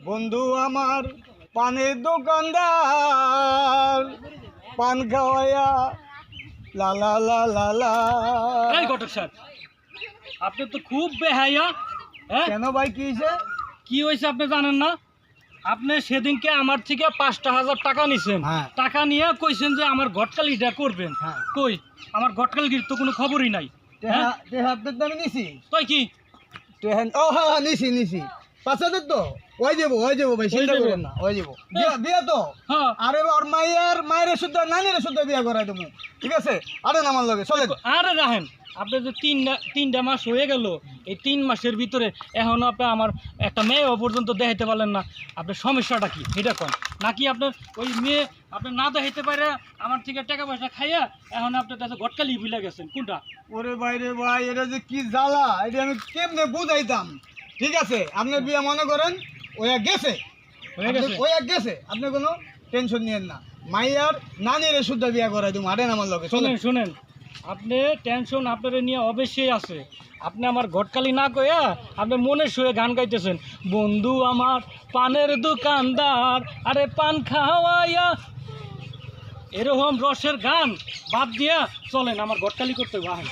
বন্ধু আমার পানের দোকানদার, পান খাওয়াইয়া লা লা লা লা লা। এই ঘটক স্যার, আপনি তো খুব বেহাইয়া। হ্যাঁ, কেন ভাই, কি হয়েছে? কি হয়েছে আপনি জানেন না? আপনি সেদিনকে আমার থেকে 5,000 টাকা নিছেন। হ্যাঁ। টাকা নিয়ে কইছেন যে আমার ঘটকালিটা করবেন। হ্যাঁ। কই আমার ঘটকালির তো কোনো খবরই নাই। হ্যাঁ, টেহাদের দামে নিছি। তাই কি? টেহান ও হ্যাঁ হ্যাঁ, নিছি 5,000 তো ওই যাবো ভাই, চিন্তা যাবো? করেন না, ওই যাবো। বিয়া তো হ্যাঁ। আরে ওর মায়ের শুদ্ধ নানির শুদ্ধ বিয়া করাই দেবো, ঠিক আছে? আরে আমার লগে চলেন। আরে রাহেন, আপনি যে তিনটা মাস হয়ে গেল, এই 3 মাসের ভিতরে এখনো আপনি আমার একটা মেয়েও পর্যন্ত দেখাইতে পারলেন না। আপনার সমস্যাটা কি এটা কোন? নাকি আপনার ওই মেয়ে আপনি না দেখাইতে পারে আমার থেকে টাকা পয়সা খাইয়া এখন আপনার কাছে ঘটকালি ভুলে গেছেন? কোনটা? ওরে ভাই রে ভাই, এটা যে কি জ্বালা, এটা আমি কেমনে বুঝাইতাম? ঠিক আছে, আপনার বিয়ে মনে করেন ওয়া গেছে, হয়ে গেছে? ওয়া গেছে, আপনি কোনো টেনশন নিয়েন না। মাইয়ার নানির শুদ্ধ বিয়া করাই দেবো, আরেন আমার লগে চলেন। শুনেন, আপনি টেনশন আপনার নিয়ে অবশ্যই আছে। আপনি আমার ঘটকালি না কইয়া আপনি মনে শুয়ে গান গাইতেছেন, বন্ধু আমার পানের দোকানদার, আরে পান খাওয়াইয়া। এরকম রসের গান বাদ দিয়া চলেন আমার ঘটকালি করতে হবে।